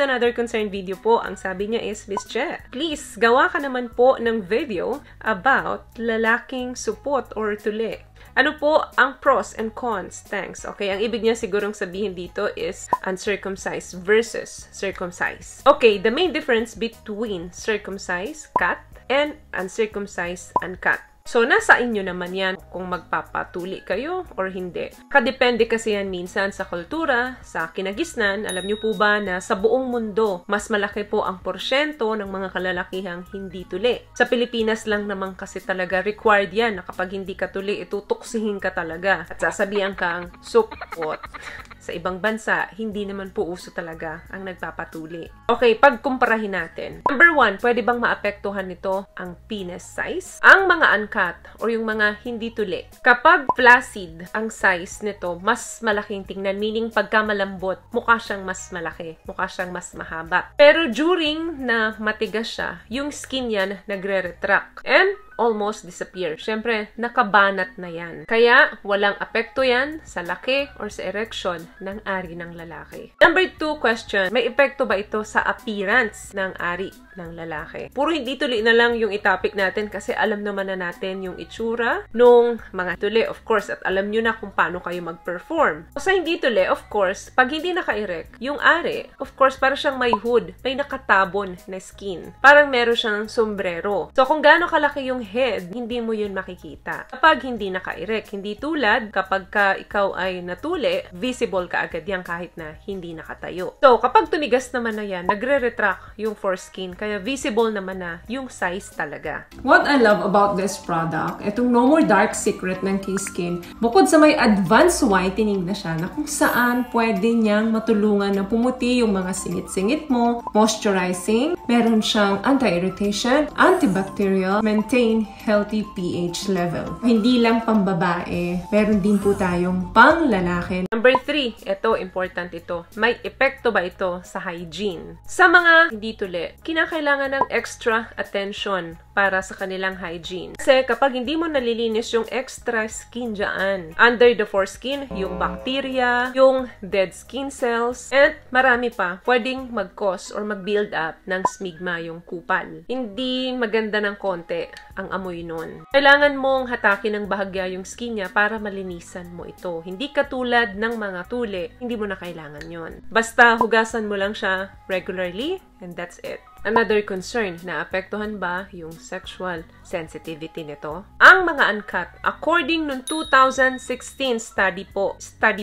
another concern video po. Ang sabi niya is, Miss Che, please, gawa ka naman po ng video about lalaking supot or tuli. Ano po ang pros and cons? Thanks. Okay, ang ibig niya sigurong sabihin dito is uncircumcised versus circumcised. Okay, the main difference between circumcised cat and uncircumcised uncut. So, nasa inyo naman yan kung magpapatuli kayo or hindi. Kadepende kasi yan minsan sa kultura, sa kinagisnan. Alam niyo po ba na sa buong mundo, mas malaki po ang porsyento ng mga kalalakihang hindi tuli. Sa Pilipinas lang naman kasi talaga required yan na kapag hindi ka tuli, itutuksihin ka talaga. At sasabihan kang supot. Sa ibang bansa, hindi naman po uso talaga ang nagpapatuli. Okay, pagkumparahin natin. Number 1, pwede bang maapektuhan nito ang penis size? Ang mga uncut or yung mga hindi tuli. Kapag flaccid ang size nito, mas malaking tingnan. Meaning, pagka malambot, mukha siyang mas malaki. Mukha siyang mas mahaba. Pero during na matigas siya, yung skin yan nagre-retract. And almost disappear. Siyempre, nakabanat na yan. Kaya, walang apekto yan sa laki or sa erection ng ari ng lalaki. Number 2 question, may epekto ba ito sa appearance ng ari ng lalaki? Puro hindi tuli na lang yung itopic natin kasi alam naman na natin yung itsura nung mga tuli, of course, at alam nyo na kung paano kayo mag-perform. Sa hindi tuli, of course, pag hindi naka-erect, yung ari, of course, parang siyang may hood, may nakatabon na skin. Parang meron siyang sombrero. So, kung gaano kalaki yung head, hindi mo yun makikita. Kapag hindi naka-erect, hindi tulad kapag ikaw ay natuli, visible ka agad yan kahit na hindi nakatayo. So, kapag tumigas naman na yan, nagre-retract yung foreskin, kaya visible naman na yung size talaga. What I love about this product, itong No More Dark Secret ng K-Skin, bukod sa may advanced whitening na siya, na kung saan pwede niyang matulungan na pumuti yung mga singit-singit mo, moisturizing, meron siyang anti-irritation, antibacterial, maintain healthy pH level. Hindi lang pambabae, meron din po tayong pang lalaki. Number 3, ito, important ito. May epekto ba ito sa hygiene? Sa mga hindi tuli, kinakailangan ng extra attention para sa kanilang hygiene. Kasi kapag hindi mo nalilinis yung extra skin dyan, under the foreskin, yung bacteria, yung dead skin cells, and marami pa, pwedeng mag-cause or mag-build up ng smegma yung kupal. Hindi maganda ng konti ang amoy nun. Kailangan mong hatakin ng bahagya yung skin niya para malinisan mo ito. Hindi katulad ng mga tuli, hindi mo na kailangan yon. Basta hugasan mo lang siya regularly, and that's it. Another concern, naapektuhan ba yung sexual sensitivity nito? Ang mga uncut, according nung 2016 study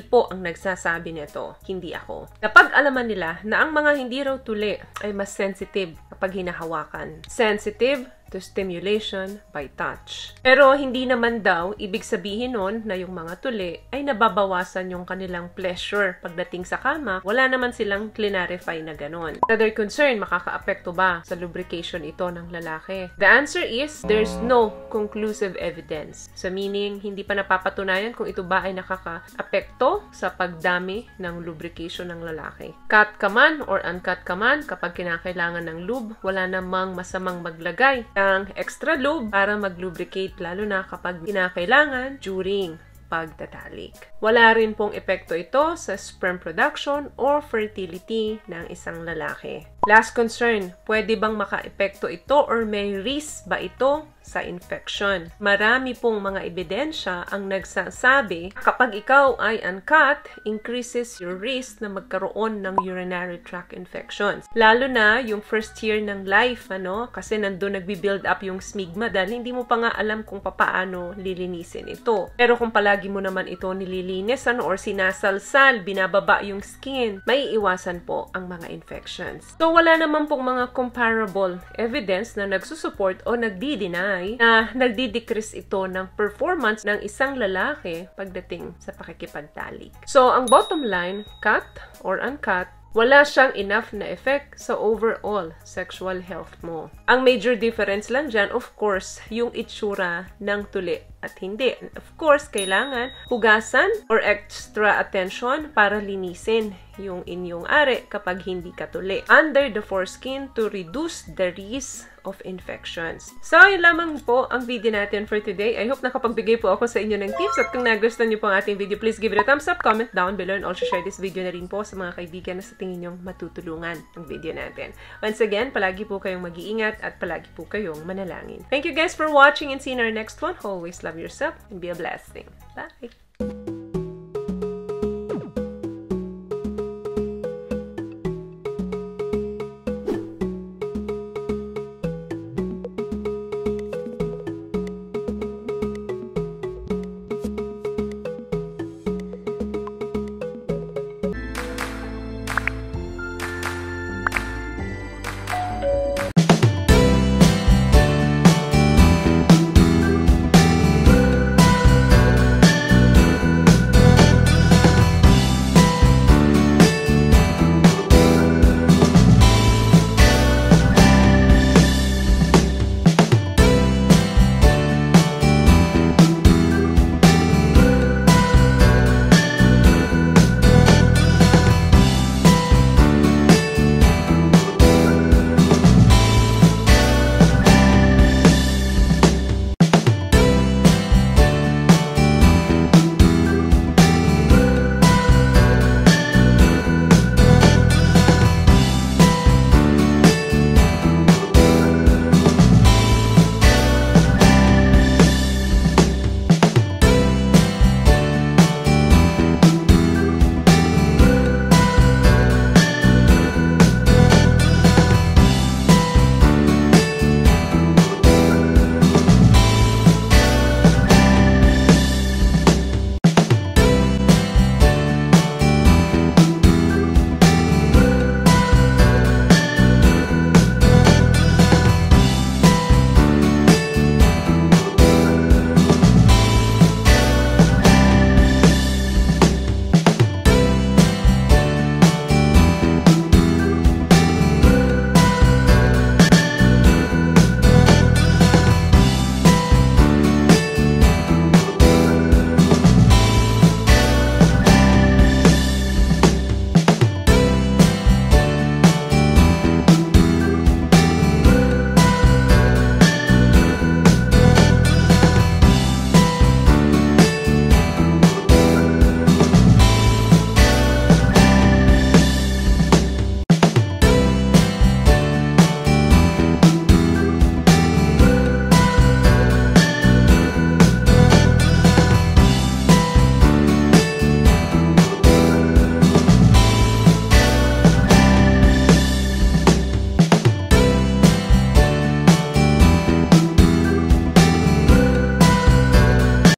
po ang nagsasabi nito, hindi ako. Napag-alaman nila na ang mga hindi raw tuli ay mas sensitive kapag hinahawakan. Sensitive to stimulation by touch. Pero hindi naman daw ibig sabihin nun na yung mga tuli ay nababawasan yung kanilang pleasure pagdating sa kama. Wala naman silang clarify na ganon. Another concern, makakaapekto ba sa lubrication ito ng lalaki? The answer is, there's no conclusive evidence. So meaning, hindi pa napapatunayan kung ito ba ay nakakaapekto sa pagdami ng lubrication ng lalaki. Cut ka man or uncut ka man, kapag kinakailangan ng lube, wala namang masamang maglagay ng extra lube para mag-lubricate, lalo na kapag kinakailangan during pagtatalik. Wala rin pong epekto ito sa sperm production or fertility ng isang lalaki. Last concern, pwede bang maka-epekto ito or may risk ba ito sa infection? Marami pong mga ebidensya ang nagsasabi kapag ikaw ay uncut, increases your risk na magkaroon ng urinary tract infections. Lalo na yung first year ng life, kasi nandun nagbi-build up yung smegma dahil hindi mo pa nga alam kung paano lilinisin ito. Pero kung palagi mo naman ito nililinis or sinasalsal, binababa yung skin, may iwasan po ang mga infections. So, wala naman pong mga comparable evidence na nagsusupport o nagdi-deny na nagdi-decrease ito ng performance ng isang lalaki pagdating sa pakikipagtalik. So, ang bottom line, cut or uncut, wala siyang enough na effect sa overall sexual health mo. Ang major difference lang dyan, of course, yung itsura ng tuli at hindi. Of course, kailangan hugasan or extra attention para linisin yung inyong ari kapag hindi katuli. Under the foreskin to reduce the risk of infections. So, yun lamang po ang video natin for today. I hope nakapagbigay po ako sa inyo ng tips at kung nagustuhan niyo po ang ating video, please give it a thumbs up, comment down below, and also share this video na rin po sa mga kaibigan na sa tingin nyong matutulungan ang video natin. Once again, palagi po kayong mag-iingat at palagi po kayong manalangin. Thank you guys for watching and see you in our next one. Always love yourself and be a blessing. Bye!